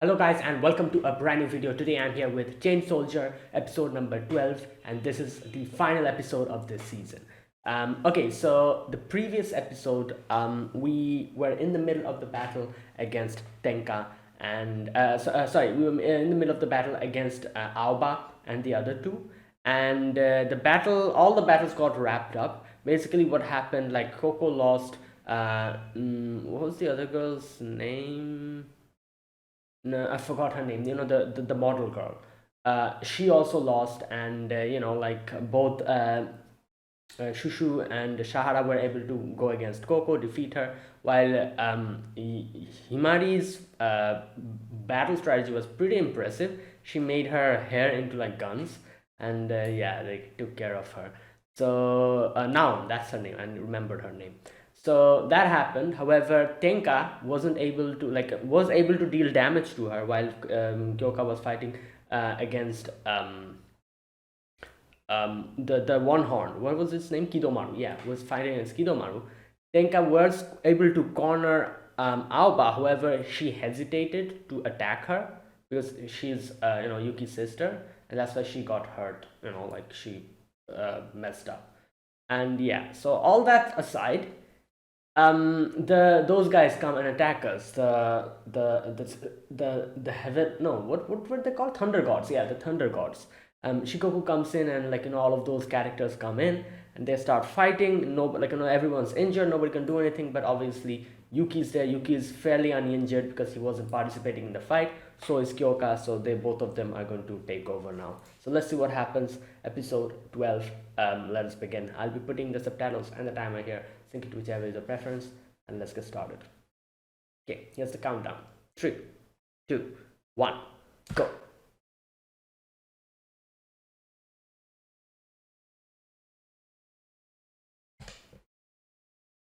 Hello guys and welcome to a brand new video. Today I'm here with Chain Soldier episode number 12 and this is the final episode of this season. Okay, so the previous episode we were in the middle of the battle against Tenka and sorry, we were in the middle of the battle against Aoba and the other two, and all the battles got wrapped up. Basically what happened, like Coco lost what was the other girl's name? No, I forgot her name. The model girl. She also lost, and both Shushu and Shahara were able to go against Coco, defeat her. While Himari's battle strategy was pretty impressive. She made her hair into like guns, and yeah, they took care of her. So now that's her name. I remembered her name. So that happened. However, Tenka was able to deal damage to her while Kyoka was fighting against the one horn. What was its name? Kidomaru. Yeah, was fighting against Kidomaru. Tenka was able to corner Aoba. However, she hesitated to attack her because she's Yuki's sister, and that's why she got hurt. Like she messed up. And yeah, so all that aside, those guys come and attack us. The heaven, no, what were they called? Thunder gods. Yeah, the thunder gods. Shikoku comes in, and all of those characters come in and they start fighting. No, everyone's injured, nobody can do anything, but obviously Yuki's there. Yuki is fairly uninjured because he wasn't participating in the fight. So is Kyoka, so they both of them are going to take over now. So let's see what happens. Episode 12. Let us begin. I'll be putting the subtitles and the timer here. Sync it whichever is your preference, and let's get started. Okay, here's the countdown. 3, 2, 1, go.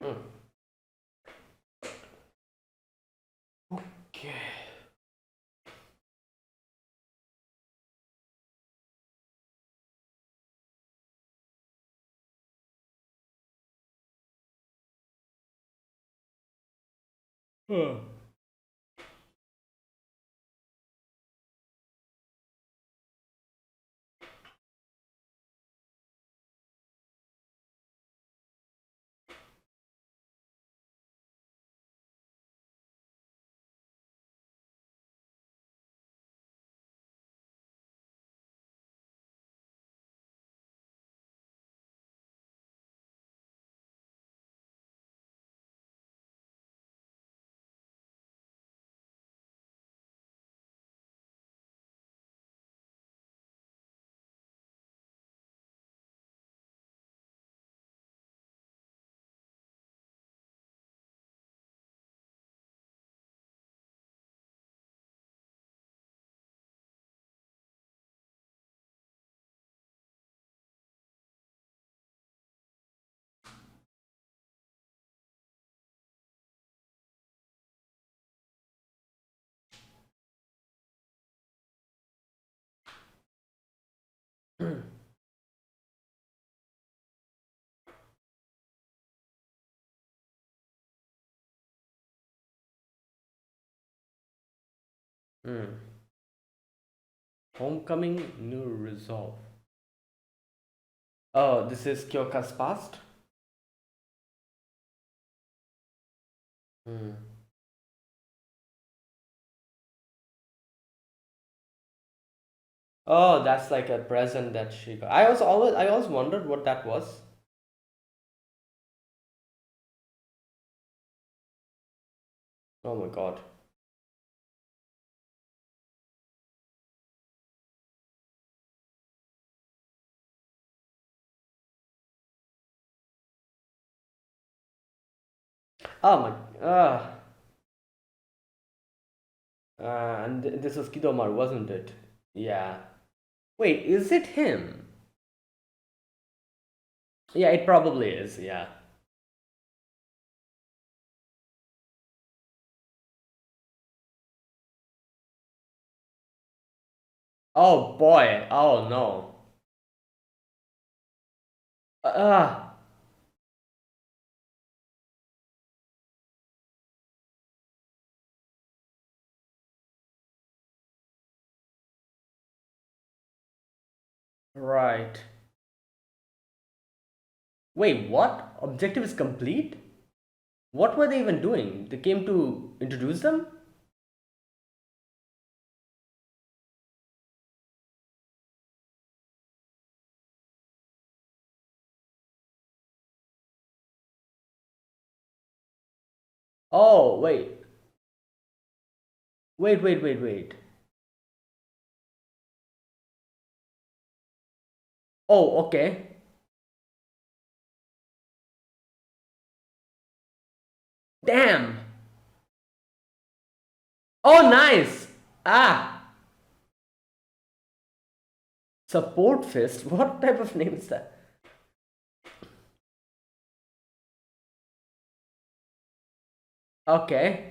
Mm. Okay. Hmm. Hmm. Homecoming, new resolve. Oh, this is Kyoka's past? Hmm. Oh, that's like a present that she got. I always wondered what that was. Oh my god. Oh my. And this was Kidomar, wasn't it? Yeah. Wait, is it him? Yeah, it probably is. Yeah. Oh boy. Oh no. Ah. Right. Wait, what? Objective is complete? What were they even doing? They came to introduce them? Oh, wait. Wait. Oh, okay. Damn. Oh, nice. Ah, support fist. What type of name is that? Okay.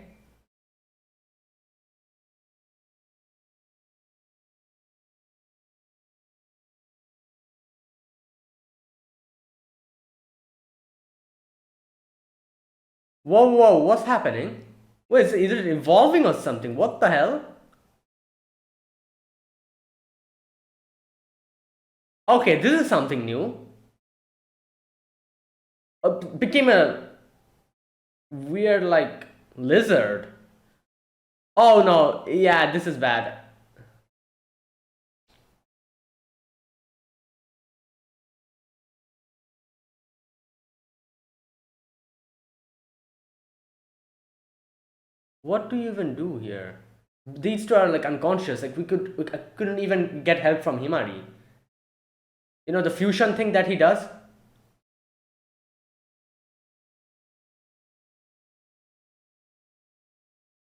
Whoa, what's happening? Wait, is it evolving or something? What the hell? Okay, this is something new. Became a weird, like, lizard. Oh no, yeah, this is bad. What do you even do here? These two are like unconscious. Like I couldn't even get help from Himari. You know the fusion thing that he does.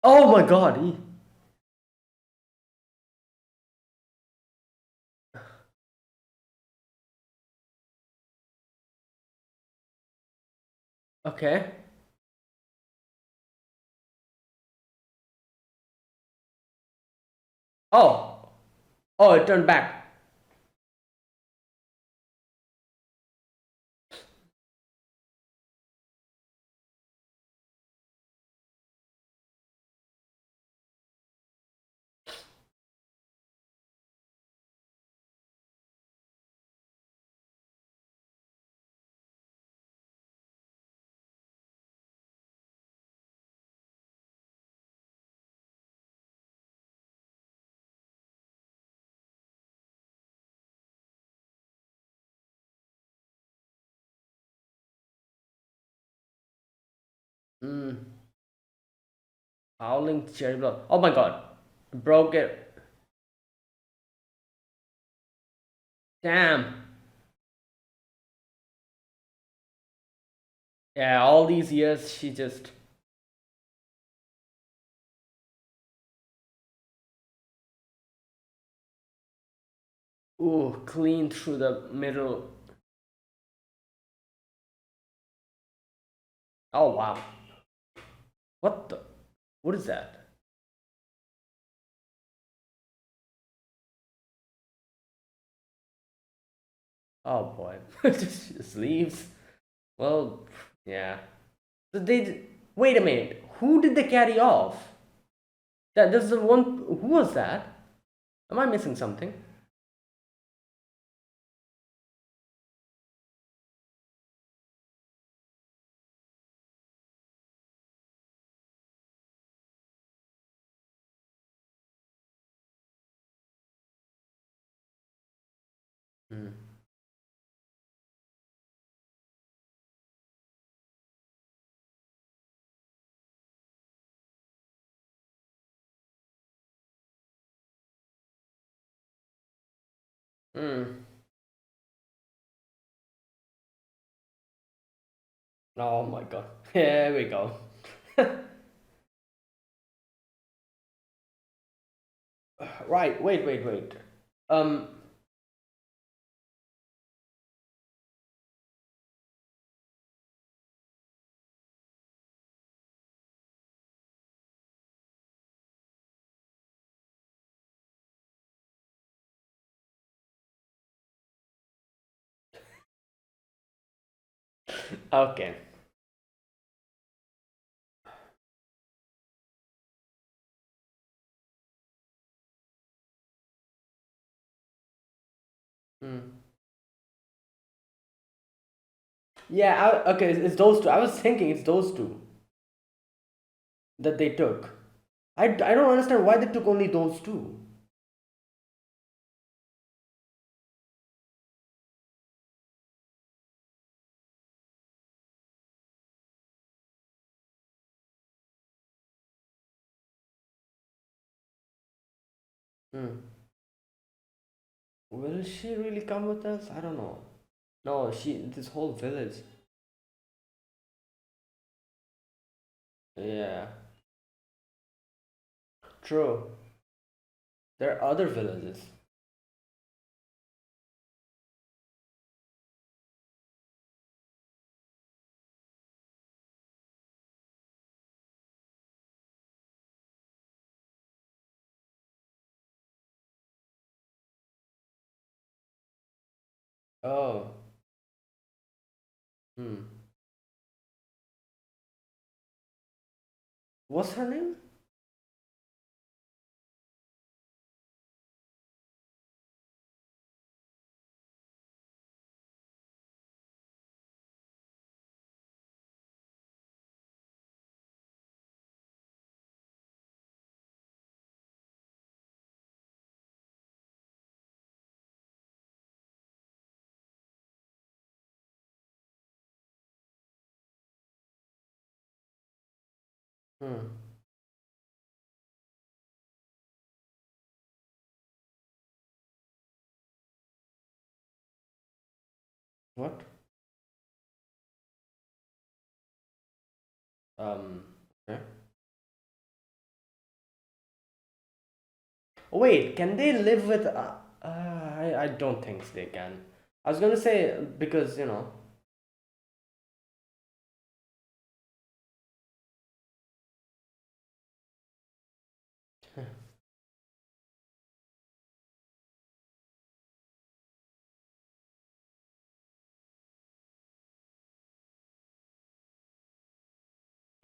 Oh my god. Okay. Oh. Oh, it turned back. Hmm. Howling cherry blood. Oh my god. Broke it. Damn. Yeah, all these years she just. Ooh, clean through the middle. Oh wow. What the? What is that? Oh boy. Just leaves. Well, yeah. So they. Wait a minute. Who did they carry off? That's the one. Who was that? Am I missing something? Hmm. Hmm. Oh my god. Here we go. Right. Wait. Um. Okay. Hmm. Yeah, okay, it's those two. I was thinking it's those two that they took. I don't understand why they took only those two. Hmm. Will she really come with us? I don't know. No, this whole village. Yeah, true. There are other villages. Oh. Hmm. What's her name? Hmm. What? Um. Okay. Wait, can they live with? I don't think they can. I was gonna say because you know.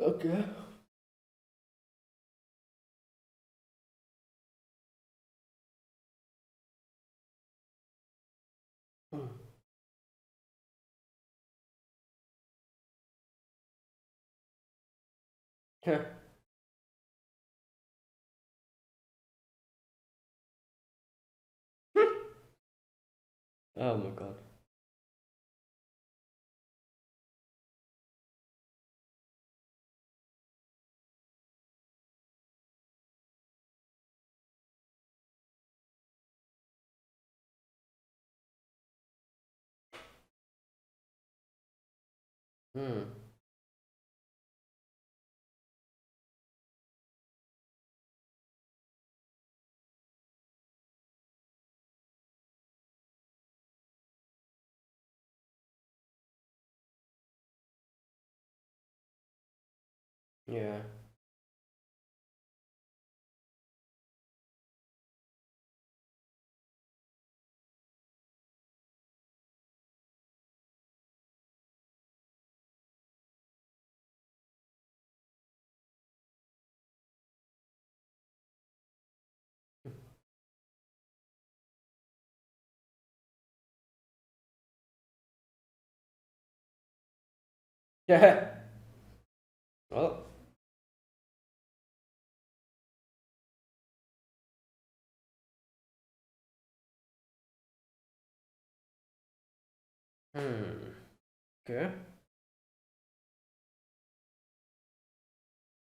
Okay. Hmm. Oh my god. Hmm. Yeah. Yeah. Well. Hmm. Okay.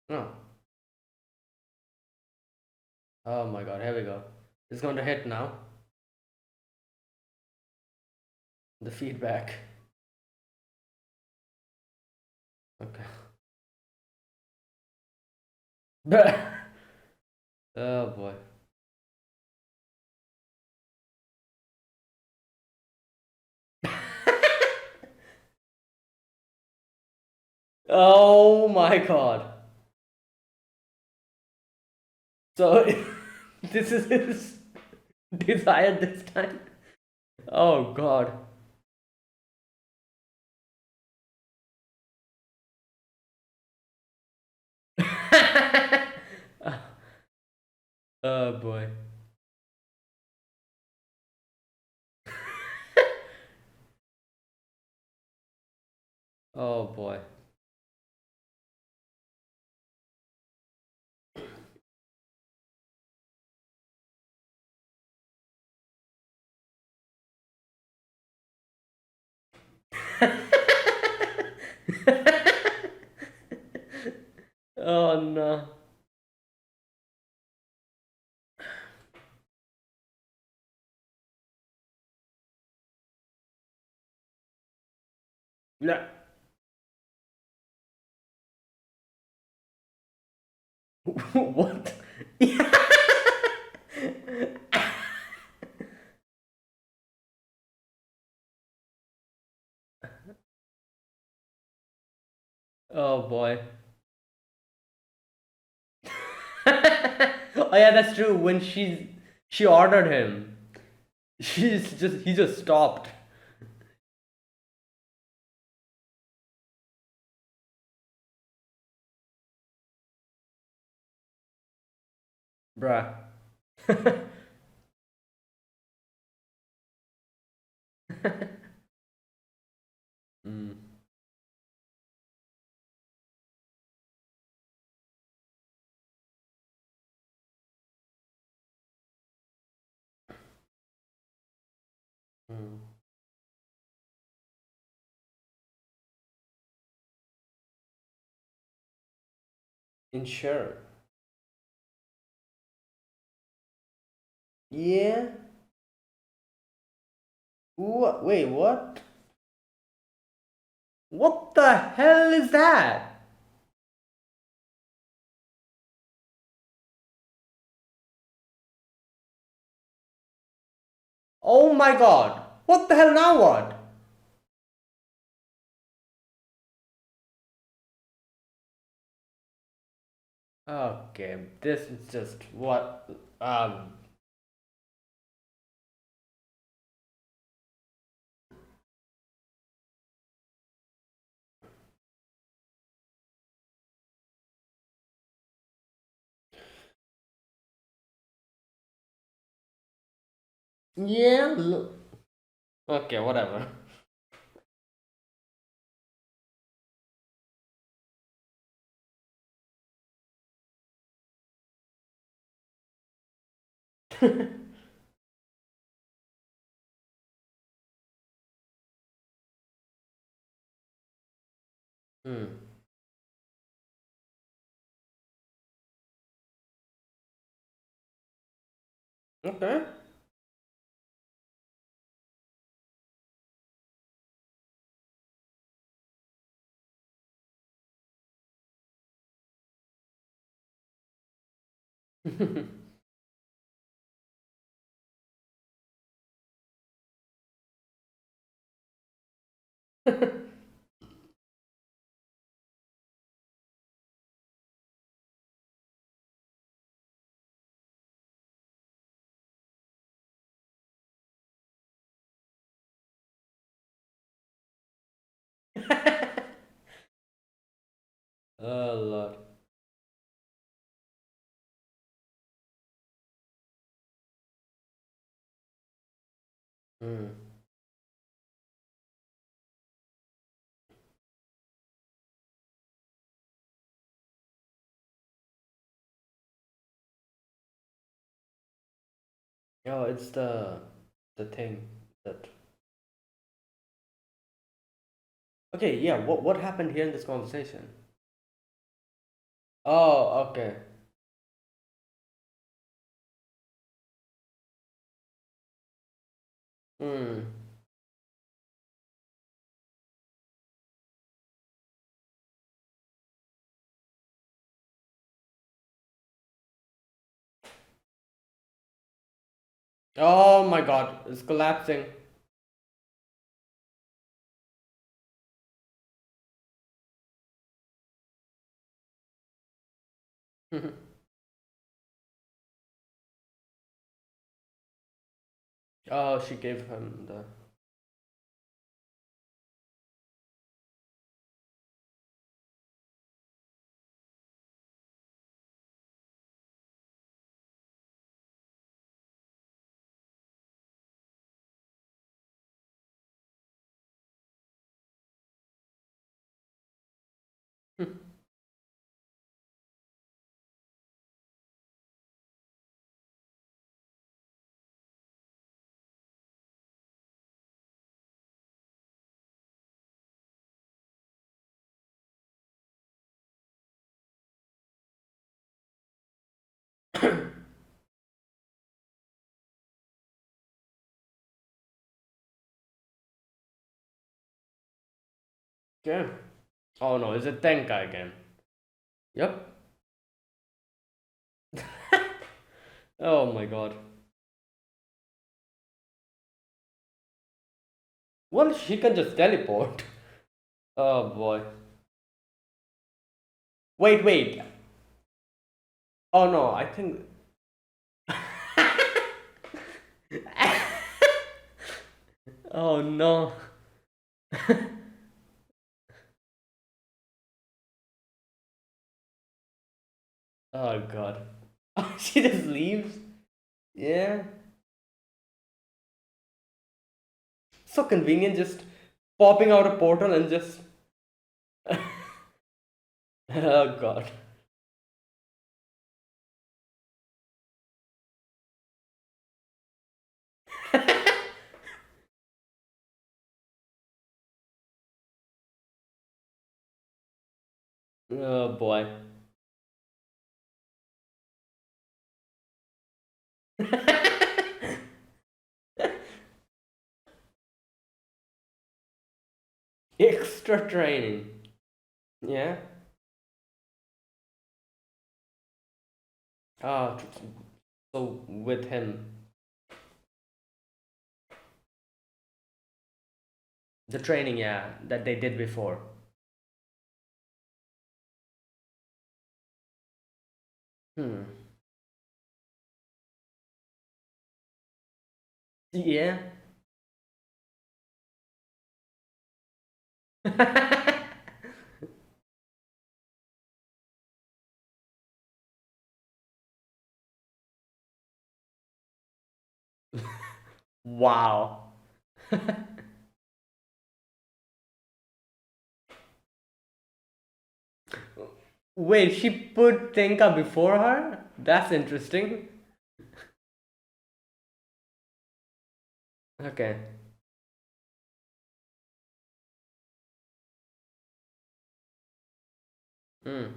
No. Oh my god. Here we go. It's going to hit now. The feedback. Okay. Oh boy. Oh my god. So this is his desire this time. Oh god. Oh boy. Oh boy. Oh no. No. What? Oh boy. Oh yeah, that's true. When she ordered him, he just stopped. Bruh. Mm, mm. Insure. Yeah. Wait, what? What the hell is that? Oh my god. What the hell now what? Okay, this is just what yeah, look. Okay, whatever. Hmm. Okay. Oh Lord. Hmm. Oh, it's the thing that. Okay, yeah. What happened here in this conversation? Oh, okay. Hmm. Oh my God, it's collapsing. Oh, she gave him the. Okay. Oh no, is it Tenka again? Yep. Oh my god. Well, she can just teleport. Oh boy. Wait, wait. Oh no, I think. Oh no. Oh god. She just leaves? Yeah. So convenient, just popping out a portal and just. Oh god. Oh boy. Extra training. Yeah. Ah, so with him. The training, yeah, that they did before. Hmm. Yeah. Wow. Wait, she put Tenka before her? That's interesting. Okay. Hmm.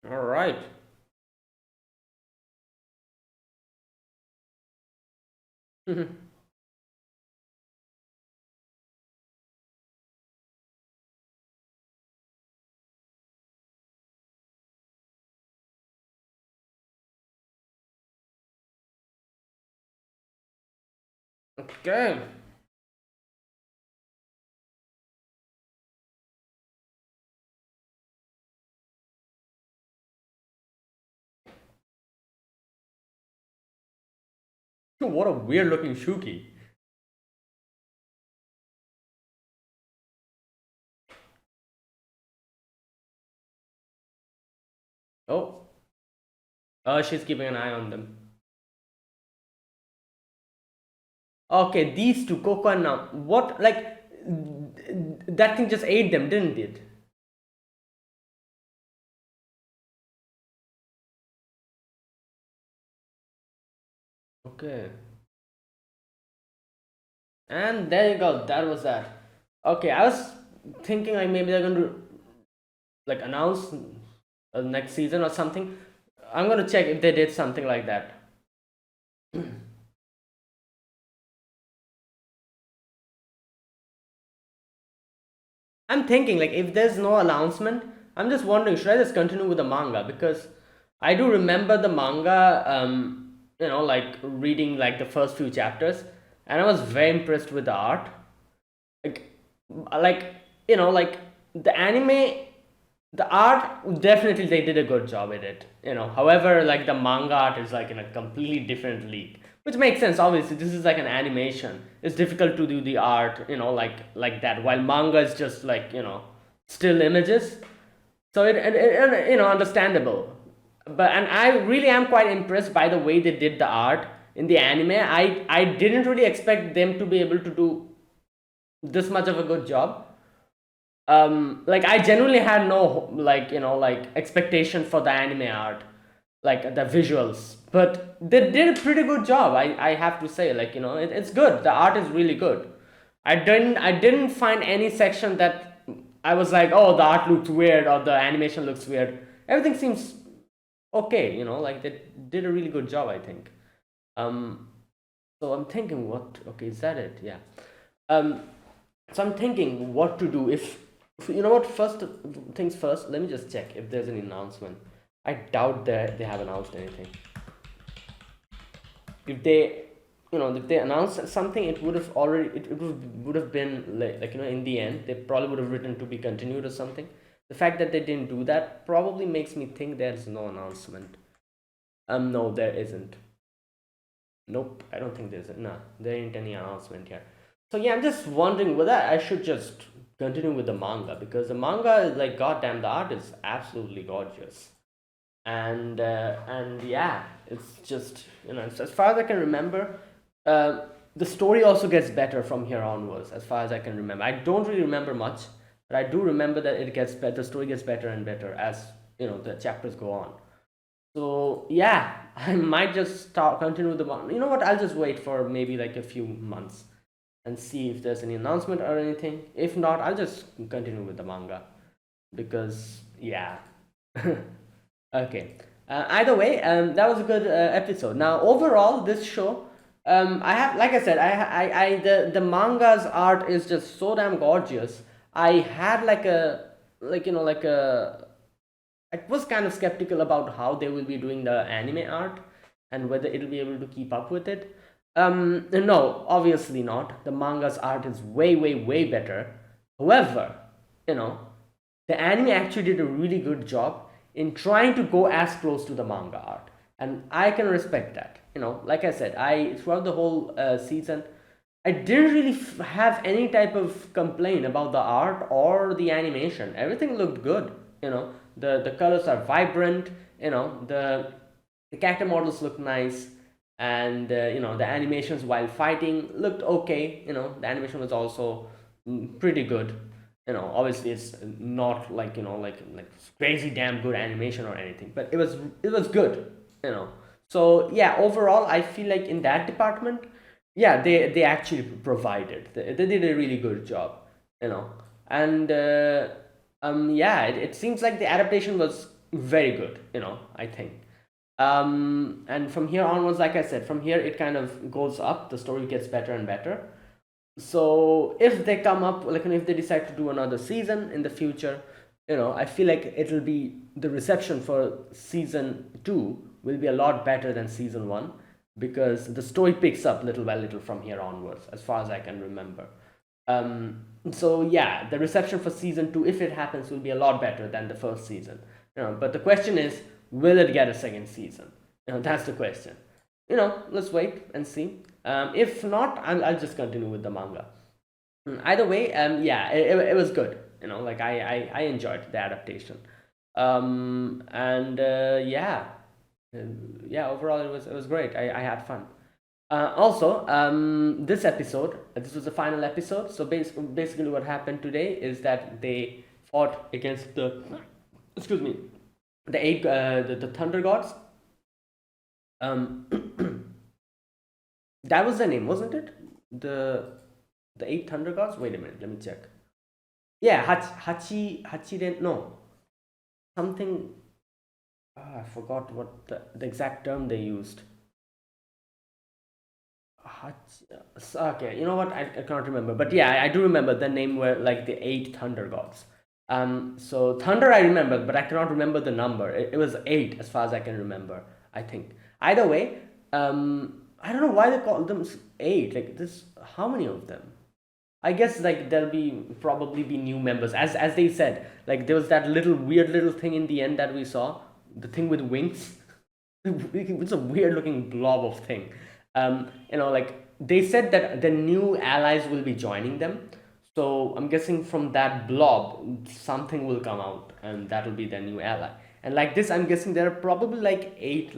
All right. Okay. What a weird looking Shuki. Oh. She's keeping an eye on them. Okay, these two, Coco and Nam. What, like, that thing just ate them, didn't it? Okay. And there you go. That was that. Okay, I was thinking like maybe they're going to like announce next season or something. I'm going to check if they did something like that. I'm thinking like if there's no announcement, I'm just wondering should I just continue with the manga because I do remember the manga, like reading like the first few chapters, and I was very impressed with the art. Like, like like the anime, the art definitely they did a good job at it. However, like the manga art is like in a completely different league, which makes sense. Obviously, this is like an animation. It's difficult to do the art, like that. While manga is just like still images, so it understandable. but and I really am quite impressed by the way they did the art in the anime. I didn't really expect them to be able to do this much of a good job. Like I genuinely had no like like expectation for the anime art, like the visuals, but they did a pretty good job. I have to say, like it's good. The art is really good. I didn't find any section that I was like, oh, the art looks weird or the animation looks weird. Everything seems okay. Like they did a really good job, I think. um so I'm thinking, what, okay, is that it? Yeah. um so I'm thinking what to do. If you know what, first things first, let me just check if there's any announcement. I doubt that they have announced anything. If they, if they announced something, it would have already, would have been like in the end they probably would have written to be continued or something. The fact that they didn't do that probably makes me think there's no announcement. No, there isn't. Nope, I don't think there's no, there ain't any announcement here. So yeah, I'm just wondering whether I should just continue with the manga, because the manga is like, goddamn, the art is absolutely gorgeous. And yeah, it's just, as far as I can remember, the story also gets better from here onwards. As far as I can remember, I don't really remember much, but I do remember that it gets better. The story gets better and better as the chapters go on. So yeah, I might just start continue the one. You know what? I'll just wait for maybe like a few months and see if there's any announcement or anything. If not, I'll just continue with the manga, because yeah. Okay. Either way, that was a good episode. Now, overall, this show, I have, like I said, the manga's art is just so damn gorgeous. I had like a, like a, I was kind of skeptical about how they will be doing the anime art and whether it'll be able to keep up with it. No, obviously not. The manga's art is way, way, way better. However, you know, the anime actually did a really good job in trying to go as close to the manga art, and I can respect that. Like I said, I throughout the whole season, I didn't really have any type of complaint about the art or the animation. Everything looked good. The colors are vibrant. The character models look nice, and the animations while fighting looked okay. The animation was also pretty good. Obviously it's not like like crazy damn good animation or anything, but it was good. So yeah, overall I feel like in that department, yeah, they actually provided. They did a really good job. you know and yeah, it seems like the adaptation was very good, I think. And from here onwards, like I said, from here it kind of goes up, the story gets better and better. So if they come up, like, if they decide to do another season in the future, I feel like it'll be, the reception for season 2 will be a lot better than season 1, because the story picks up little by little from here onwards, as far as I can remember. So yeah, the reception for season 2, if it happens, will be a lot better than the first season. But the question is, will it get a second season? That's the question. Let's wait and see. If not, I'll just continue with the manga. Either way, yeah, it was good. Like I enjoyed the adaptation. And yeah. Yeah, overall it was great. I had fun. Also, this episode, this was the final episode. So basically, what happened today is that they fought against the, excuse me, the eight, the thunder gods. Um, that was the name, wasn't it? The eight thunder gods. Wait a minute, let me check. Yeah, Hachiren. No, something. I forgot what the exact term they used. Okay, you know what? I can't remember, but yeah, I do remember the name were like the eight thunder gods. So thunder I remember, but I cannot remember the number. It was eight, as far as I can remember. I think. Either way, I don't know why they call them eight. Like this, how many of them? I guess like there'll be probably be new members, as they said. Like there was that little weird little thing in the end that we saw, the thing with wings. It's a weird looking blob of thing. Like they said that the new allies will be joining them. So I'm guessing from that blob, something will come out, and that will be the new ally. And like this, I'm guessing there are probably like eight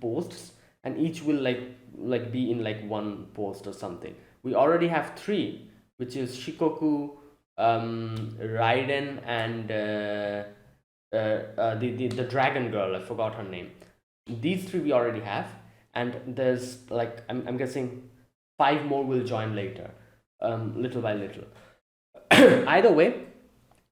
posts, and each will be in like one post or something. We already have three, which is Shikoku, Raiden, and the dragon girl. I forgot her name. These three we already have, and there's like I'm guessing five more will join later, little by little. Either way,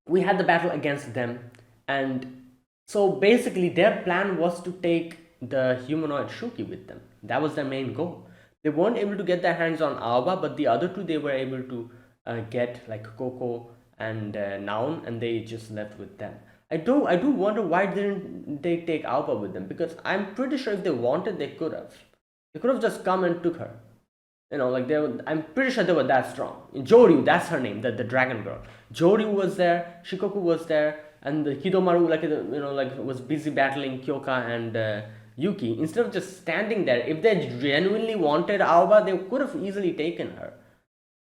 we had the battle against them, and so basically their plan was to take the humanoid Shuki with them. That was their main goal. They weren't able to get their hands on Aoba, but the other two they were able to get, like Coco and Naon, and they just left with them. I do wonder why didn't they take Aoba with them, because I'm pretty sure if they wanted they could have. They could have just come and took her. Like I'm pretty sure they were that strong. Joryu, that's her name, the dragon girl. Joryu was there, Shikoku was there, and the Hidomaru was busy battling Kyoka and Yuki. Instead of just standing there, if they genuinely wanted Aoba, they could have easily taken her.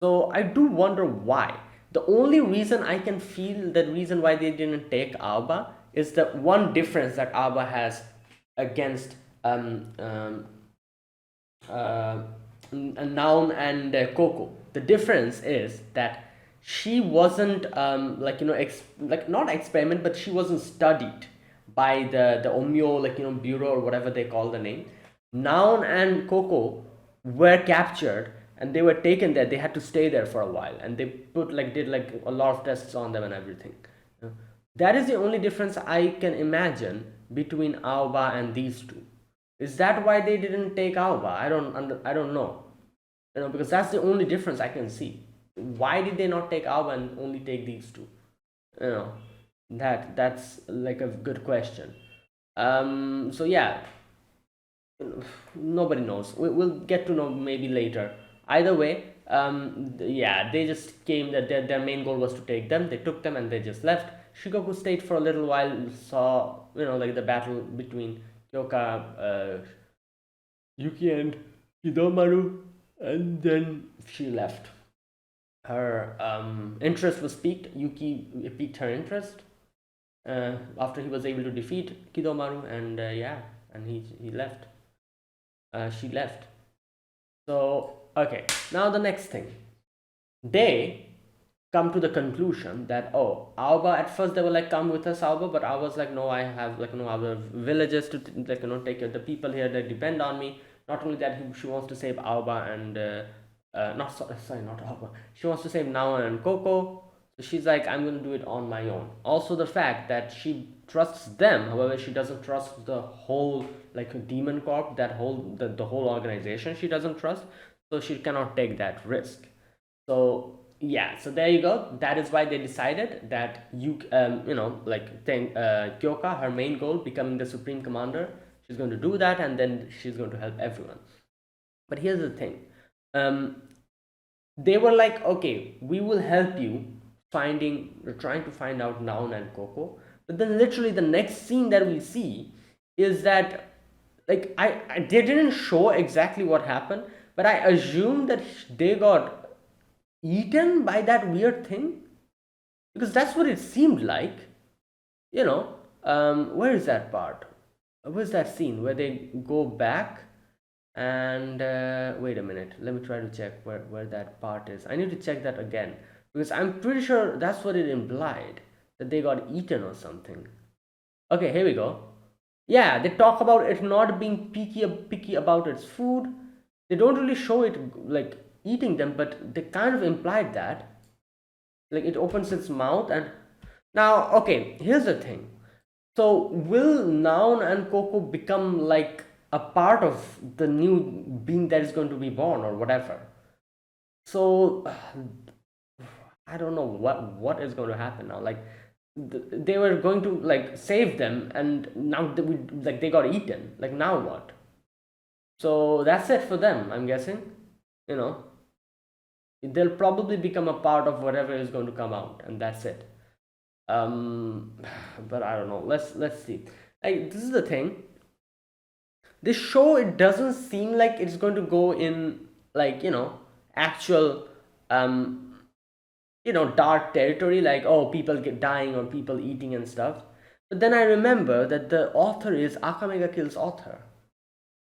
So I do wonder why. The only reason I can feel the reason why they didn't take Aoba is the one difference that Aoba has against uh, Noun and Coco. The difference is that she wasn't not experiment, but she wasn't studied by the Omyo bureau or whatever they call the name. Noun and Coco were captured and they were taken there. They had to stay there for a while, and they did a lot of tests on them and everything. That is the only difference I can imagine between Aoba and these two. Is that why they didn't take Aoba? I don't know. Because that's the only difference I can see. Why did they not take Aoba and only take these two? You know, that's like a good question. So yeah, nobody knows. We'll get to know maybe later. Either way, yeah, they just came. That their main goal was to take them. They took them and they just left. Shikoku stayed for a little while. Saw the battle between Kyoka, Yuki, and Hidomaru, and then she left. Her interest was piqued. Yuki piqued her interest after he was able to defeat Kidomaru, and yeah, and he left. She left. So okay, now the next thing, they come to the conclusion that, oh, Aoba, at first they were like, come with us, Aoba, but I was like, no, I have no other villages to take care of the people here that depend on me. Not only that, she wants to save Aoba and not sorry, not Aoba. She wants to save Naon and Coco. So she's like, I'm going to do it on my own. Also, the fact that she trusts them, however, she doesn't trust the whole Demon Corp, that the whole organization. She doesn't trust, so she cannot take that risk. So yeah, so there you go. That is why they decided that Kyoka, her main goal, becoming the supreme commander, she's going to do that, and then she's going to help everyone. But here's the thing, they were like, okay, we will help you trying to find out Naon and Coco. But then literally the next scene that we see is that they didn't show exactly what happened, but I assume that they got eaten by that weird thing, because that's what it seemed like. Where is that part? Where's that scene where they go back and wait a minute, let me try to check where that part is. I need to check that again, because I'm pretty sure that's what it implied, that they got eaten or something. Okay, here we go. Yeah, they talk about it not being picky about its food. They don't really show it eating them, but they kind of implied that. It opens its mouth, and now, okay, here's the thing. So will Noun and Coco become a part of the new being that is going to be born or whatever? So I don't know what is going to happen now. They were going to save them, and now they got eaten. Now what? So that's it for them, I'm guessing. They'll probably become a part of whatever is going to come out, and that's it. But I don't know. Let's see. This is the thing. This show, it doesn't seem like it's going to go in actual dark territory, like, oh, people get dying or people eating and stuff. But then I remember that the author is Akamega Kill's author.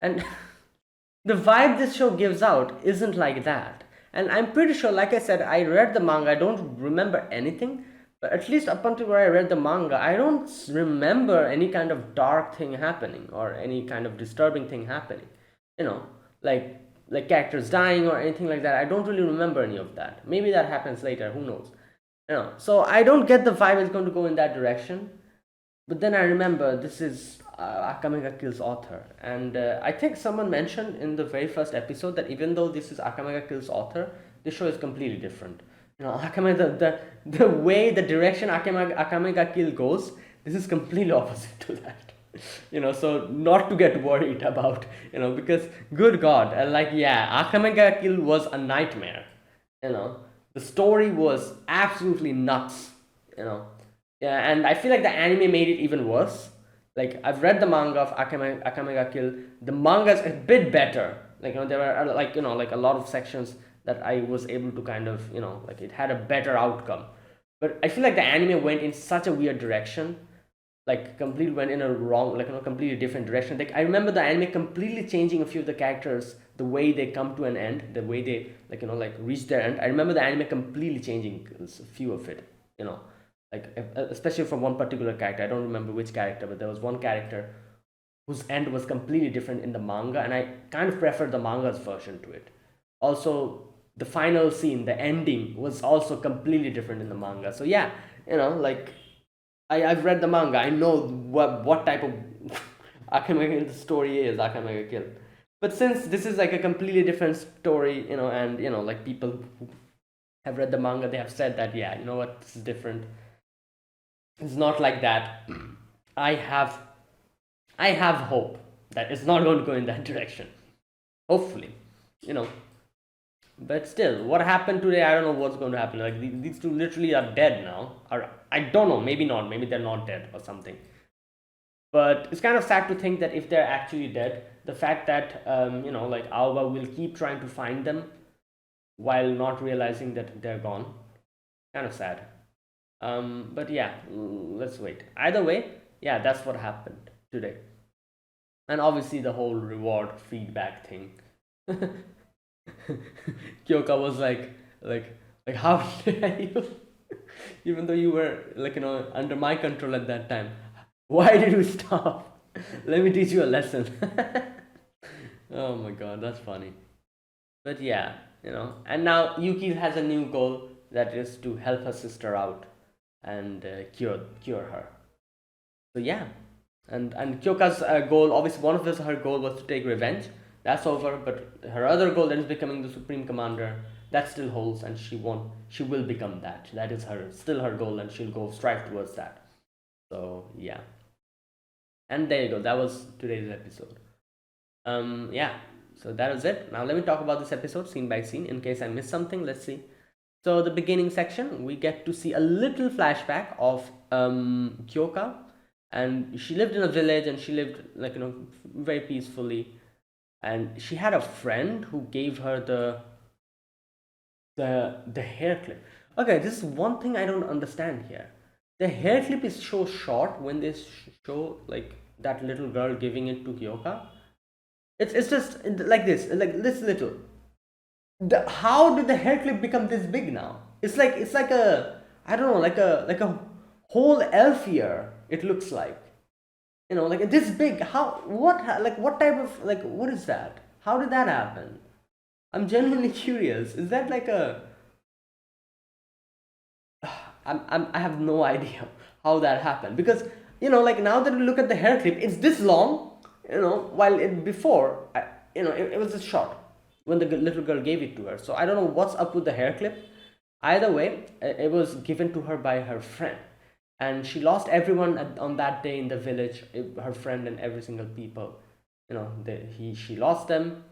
And the vibe this show gives out isn't like that. And I'm pretty sure, like I said, I read the manga, I don't remember anything, but at least up until where I read the manga, I don't remember any kind of dark thing happening or any kind of disturbing thing happening. You know, like characters dying or anything like that. I don't really remember any of that. Maybe that happens later, who knows. So I don't get the vibe it's going to go in that direction. But then I remember this is Akamega Kill's author, and I think someone mentioned in the very first episode that even though this is Akamega Kill's author, this show is completely different. Akamega, the way, the direction Akamega Kill goes, this is completely opposite to that. So not to get worried about, because good God, Akamega Kill was a nightmare. The story was absolutely nuts. Yeah, and I feel like the anime made it even worse. Like, I've read the manga of Akamega Kill. The manga is a bit better. There were like a lot of sections that I was able to kind of, like, it had a better outcome. But I feel like the anime went in such a weird direction, like completely went in a wrong, completely different direction. Like, I remember the anime completely changing a few of the characters, the way they come to an end, the way they reach their end. I remember the anime completely changing a few of it. Like, especially from one particular character. I don't remember which character, but there was one character whose end was completely different in the manga, and I kind of preferred the manga's version to it. Also, the final scene, the ending, was also completely different in the manga. So yeah, like, I've read the manga. I know what type of Akamega Kill the story is, Akamega Kill. But since this is like a completely different story, and like, people who have read the manga, they have said that, yeah, you know what, this is different. It's not like that. I have hope that it's not going to go in that direction. Hopefully, But still, what happened today? I don't know what's going to happen. Like, these two literally are dead now. Or I don't know. Maybe not. Maybe they're not dead or something. But it's kind of sad to think that if they're actually dead, the fact that like, Aoba will keep trying to find them while not realizing that they're gone. Kind of sad. But yeah, let's wait. Either way, yeah, that's what happened today. And obviously the whole reward feedback thing. Kyoka was like, how dare you? Even though you were under my control at that time, why did you stop? Let me teach you a lesson. Oh my God, that's funny. But yeah, and now Yuki has a new goal, that is to help her sister out and cure her. So yeah, and Kyoka's goal, obviously one of her goal was to take revenge. That's over, but her other goal, that is becoming the supreme commander, that still holds, and she will become that. That is still her goal, and she'll go strive towards that. So yeah, and there you go. That was today's episode. Yeah, so that was it. Now let me talk about this episode scene by scene in case I missed something. Let's see. So the beginning section, we get to see a little flashback of Kyoka, and she lived in a village, and she lived very peacefully, and she had a friend who gave her the hair clip. Okay, this is one thing I don't understand here. The hair clip is so short when they show like that little girl giving it to Kyoka. It's just like this little. How did the hair clip become this big now? It's like a, I don't know, like a whole elf ear. It looks like, like this big. What type of, what is that? How did that happen? I'm genuinely curious. Is that like a? I have no idea how that happened, because now that we look at the hair clip, it's this long. While before, it was just short when the little girl gave it to her. So I don't know what's up with the hair clip. Either way, it was given to her by her friend, and she lost everyone on that day in the village. Her friend and every single people, she lost them,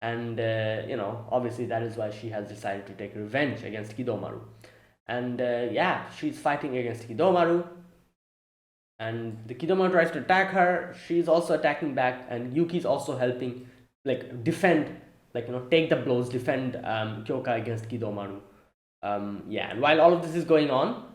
and obviously that is why she has decided to take revenge against Kidomaru. And yeah, she's fighting against Kidomaru, and the Kidomaru tries to attack her. She's also attacking back, and Yuki's also helping, defend, take the blows, defend Kyoka against Kidomaru. Yeah, and while all of this is going on,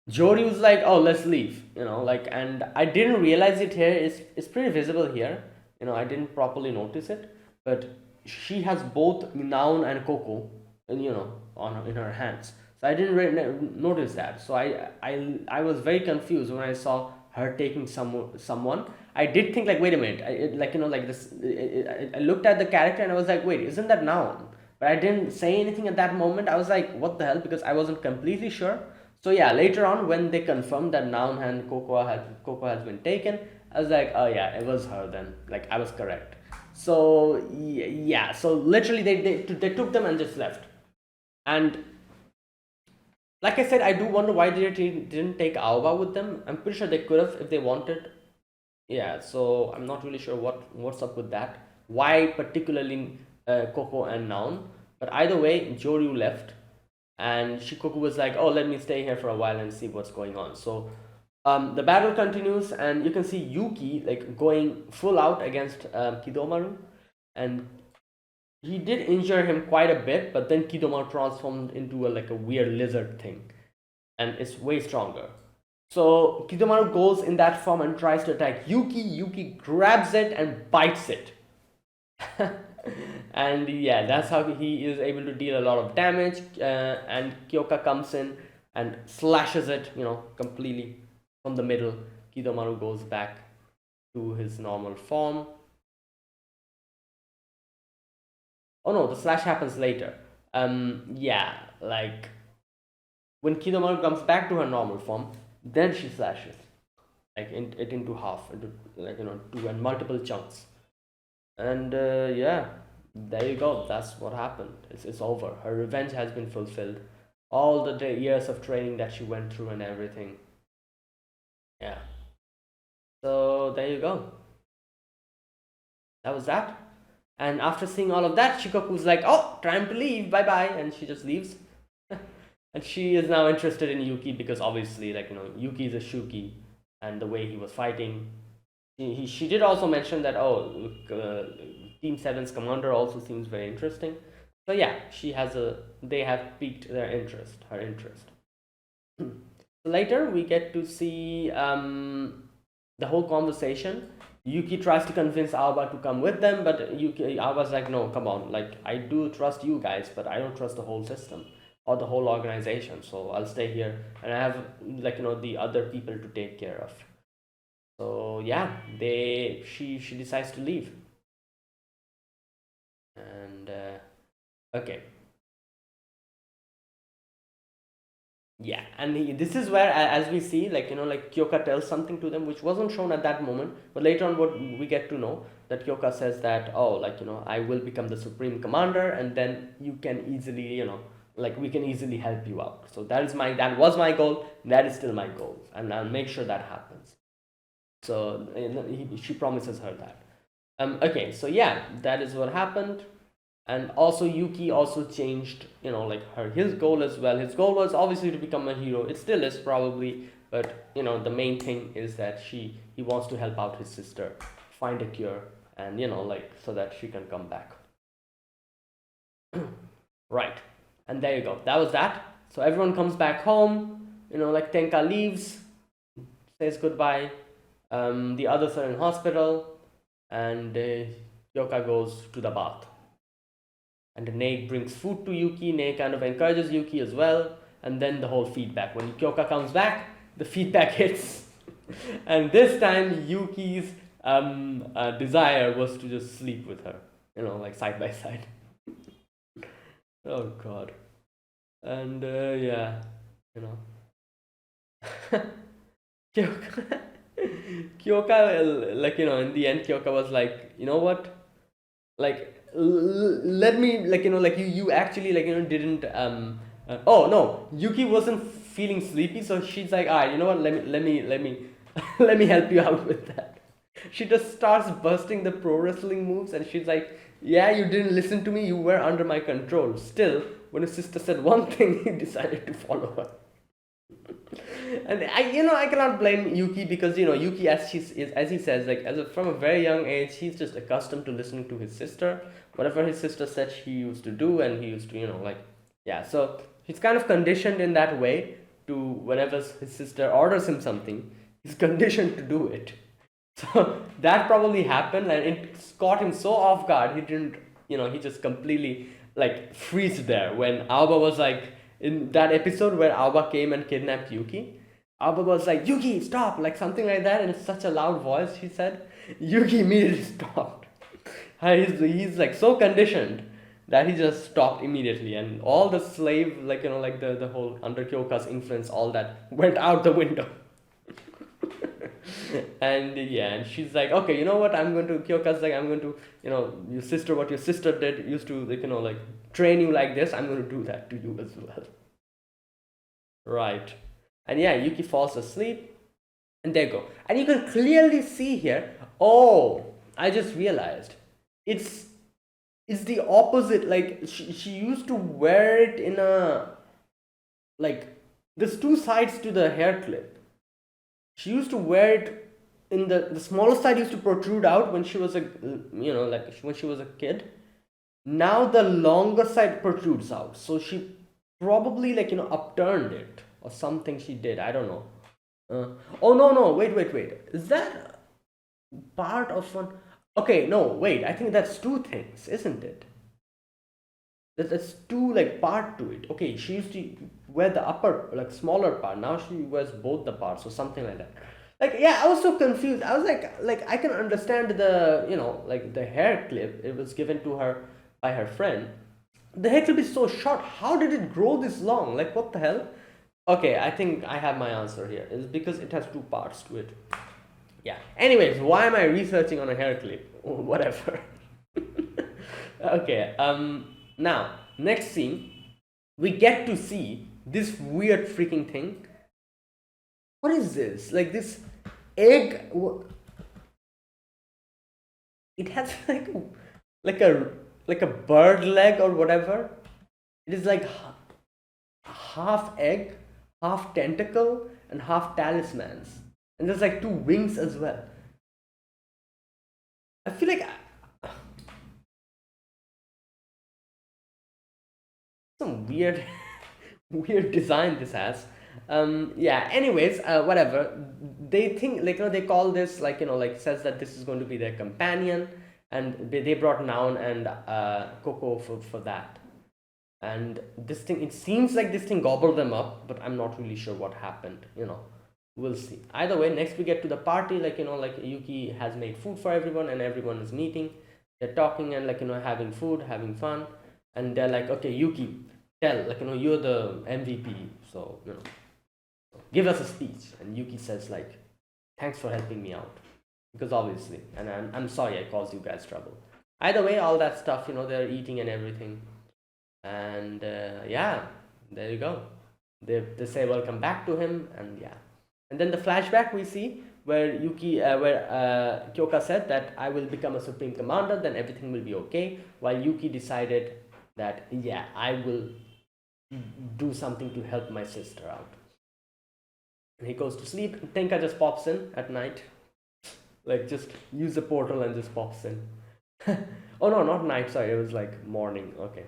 Jody was like, "Oh, let's leave," like, and I didn't realize it here. It's pretty visible here. I didn't properly notice it, but she has both Noun and Coco, and in her hands. So I didn't notice that. So I was very confused when I saw her taking someone. I did think like, wait a minute, like like this. I looked at the character and I was like, wait, isn't that Noun? But I didn't say anything at that moment. I was like, what the hell? Because I wasn't completely sure. So yeah, later on when they confirmed that Noun and Coco has been taken, I was like, oh yeah, it was her then. Like I was correct. So yeah, so literally they took them and just left. And like I said, I do wonder why they didn't take Aoba with them. I'm pretty sure they could have if they wanted. Yeah, so I'm not really sure what's up with that. Why particularly Coco and Noun? But either way, Joryu left, and Shikoku was like, "Oh, let me stay here for a while and see what's going on." So the battle continues, and you can see Yuki like going full out against Kidomaru, and he did injure him quite a bit. But then Kidomaru transformed into like a weird lizard thing, and it's way stronger. So Kidomaru goes in that form and tries to attack Yuki. Yuki grabs it and bites it. And yeah, that's how he is able to deal a lot of damage. And Kyoka comes in and slashes it, completely from the middle. Kidomaru goes back to his normal form. Oh no, the slash happens later. Yeah, like when Kidomaru comes back to her normal form, then she slashes like it into half, into like two and multiple chunks. And yeah, there you go. That's what happened. It's over. Her revenge has been fulfilled. All the years of training that she went through and everything. Yeah. So there you go. That was that. And after seeing all of that, Shikoku's like, "Oh, time to leave. Bye bye," and she just leaves. And she is now interested in Yuki because obviously, like Yuki is a Shuki, and the way he was fighting. She did also mention that, oh, Team 7's commander also seems very interesting. So yeah, they have piqued her interest. Later we get to see the whole conversation. Yuki tries to convince Aoba to come with them, but Aoba's like, no, come on, like I do trust you guys, but I don't trust the whole system or the whole organization, so I'll stay here and I have like the other people to take care of. So yeah, she decides to leave. And okay. Yeah, and this is where, as we see, like like Kyoka tells something to them which wasn't shown at that moment, but later on, what we get to know that Kyoka says that, oh, like I will become the supreme commander, and then you can easily, like we can easily help you out. So that was my goal. That is still my goal, and I'll make sure that happens. So she promises her that. Okay, so yeah, that is what happened. And also Yuki also changed, like his goal as well. His goal was obviously to become a hero. It still is probably, but the main thing is that he wants to help out his sister, find a cure, and like so that she can come back. Right, and there you go. That was that. So everyone comes back home. Like Tenka leaves, says goodbye. The others are in hospital, and Kyoka goes to the bath. And Nae brings food to Yuki. Nae kind of encourages Yuki as well. And then the whole feedback. When Kyoka comes back, the feedback hits. And this time, Yuki's desire was to just sleep with her, like side by side. Oh god. And yeah, Kyoka, Kyoka, like in the end, Kyoka was like, you know what, like let me, like like you actually, like didn't oh no, Yuki wasn't feeling sleepy, so she's like, all right, you know what, let me let me help you out with that. She just starts busting the pro wrestling moves, and she's like, yeah, you didn't listen to me, you were under my control. Still, when his sister said one thing, he decided to follow her. And I cannot blame Yuki, because Yuki, as he says, like from a very young age, he's just accustomed to listening to his sister. Whatever his sister said, he used to do, and he used to like, yeah. So he's kind of conditioned in that way to whenever his sister orders him something, he's conditioned to do it. So that probably happened, and it caught him so off guard. He didn't, he just completely like freeze there when Aoba was like in that episode where Aoba came and kidnapped Yuki. Aoba was like, Yuki, stop, like something like that in such a loud voice. He said, Yuki immediately stopped. He's like so conditioned that he just stopped immediately, and all the slave, like like the whole under Kyoka's influence, all that went out the window. And yeah, and she's like, okay, you know what, I'm going to, Kyoka's like, I'm going to, your sister, what your sister did used to, like, like train you like this, I'm going to do that to you as well. Right. And yeah, Yuki falls asleep, and there you go. And you can clearly see here, oh, I just realized, it's the opposite. Like she used to wear it in a, like, there's two sides to the hair clip. She used to wear it in the smaller side used to protrude out when she was a, like when she was a kid. Now the longer side protrudes out, so she probably, like, upturned it or something. She did, I don't know. Oh, no, wait, is that part of one? Okay, no, wait, I think that's two things, isn't it? That's two, like, part to it. Okay, she used to wear the upper, like, smaller part. Now she wears both the parts or something like that. Like, yeah, I was so confused. I was like I can understand the, like the hair clip. It was given to her by her friend. The hair clip is so short. How did it grow this long? Like, what the hell? Okay, I think I have my answer here. It's because it has two parts to it. Yeah. Anyways, why am I researching on a hair clip? Whatever. Okay. Now, next scene, we get to see this weird freaking thing. What is this? Like this egg. It has like a bird leg or whatever. It is like half egg, half tentacle, and half talismans. And there's like two wings as well. I feel like some weird weird design this has. Yeah, anyways, whatever. They think, like, they call this, like, like, says that this is going to be their companion, and they brought Noun and Coco for that. And this thing, it seems like this thing gobbled them up, but I'm not really sure what happened. We'll see. Either way, next we get to the party. Like, like Yuki has made food for everyone, and everyone is meeting. They're talking and, like, having food, having fun, and they're like, okay, Yuki, tell, like, you're the MVP, so give us a speech. And Yuki says, like, thanks for helping me out, because obviously, and I'm sorry I caused you guys trouble. Either way, all that stuff, they're eating and everything, and yeah, there you go. They say welcome back to him, and yeah. And then the flashback we see where Kyoka said that I will become a supreme commander, then everything will be okay, while Yuki decided that, yeah, I will do something to help my sister out. And he goes to sleep. Tenka just pops in at night, like, just use the portal and just pops in. Oh no, not night, sorry, it was like morning. Okay.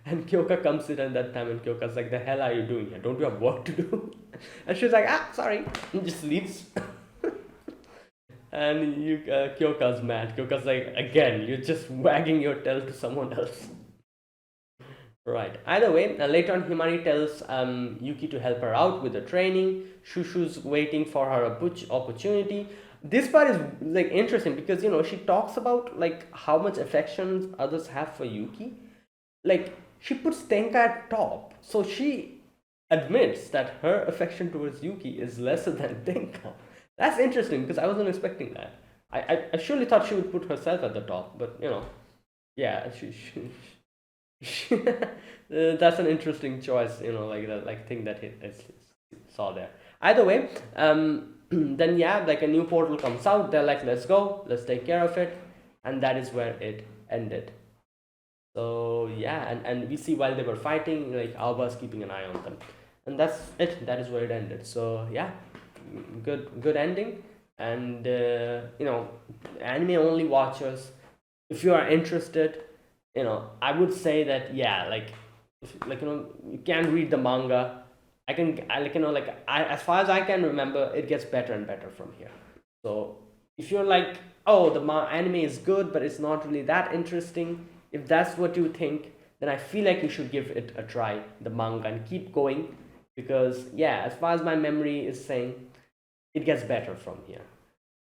And Kyoka comes in at that time, and Kyoka's like, the hell are you doing here? Don't you have work to do? And she's like, sorry, and just leaves. And Kyoka's mad. Kyoka's like, again, you're just wagging your tail to someone else. Right. Either way, later on, Himari tells Yuki to help her out with the training. Shushu's waiting for her opportunity. This part is, like, interesting because, she talks about, like, how much affection others have for Yuki. Like, she puts Tenka at top, so she admits that her affection towards Yuki is lesser than Tenka. That's interesting because I wasn't expecting that. I surely thought she would put herself at the top, but yeah, that's an interesting choice, like that, like, thing that I saw there. Either way, then yeah, like, a new portal comes out. They're like, let's go, let's take care of it, and that is where it ended. So yeah, and we see while they were fighting, like, Aoba's keeping an eye on them, and that's it. That is where it ended. So yeah, good ending. And anime only watchers, if you are interested, I would say that, yeah, like, if you can read the manga. As far as I can remember, it gets better and better from here. So if you're like, oh, the anime is good, but it's not really that interesting, if that's what you think, then I feel like you should give it a try, the manga, and keep going, because yeah, as far as my memory is saying, it gets better from here.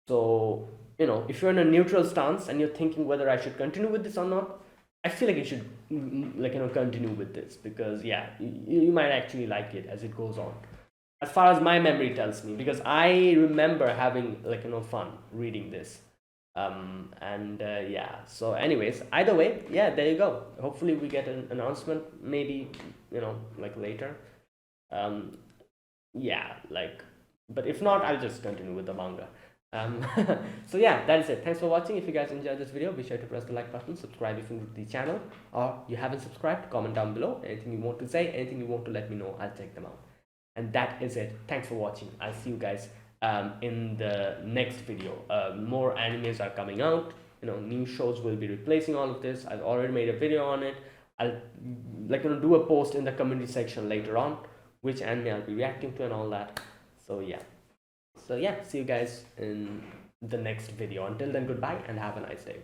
So if you're in a neutral stance and you're thinking whether I should continue with this or not, I feel like you should continue with this, because yeah, you might actually like it as it goes on, as far as my memory tells me, because I remember having fun reading this. And yeah, so anyways, either way, yeah, there you go. Hopefully we get an announcement, maybe later. um yeah, but if not, I'll just continue with the manga. um so yeah, that is it. Thanks for watching. If you guys enjoyed this video, be sure to press the like button, subscribe if you're new to the channel, or you haven't subscribed. Comment down below anything you want to say, anything you want to let me know. I'll check them out. And that is it. Thanks for watching. I'll see you guys in the next video. More animes are coming out. New shows will be replacing all of this. I've already made a video on it. I'll do a post in the community section later on, which anime I'll be reacting to and all that. So yeah, see you guys in the next video. Until then, goodbye and have a nice day.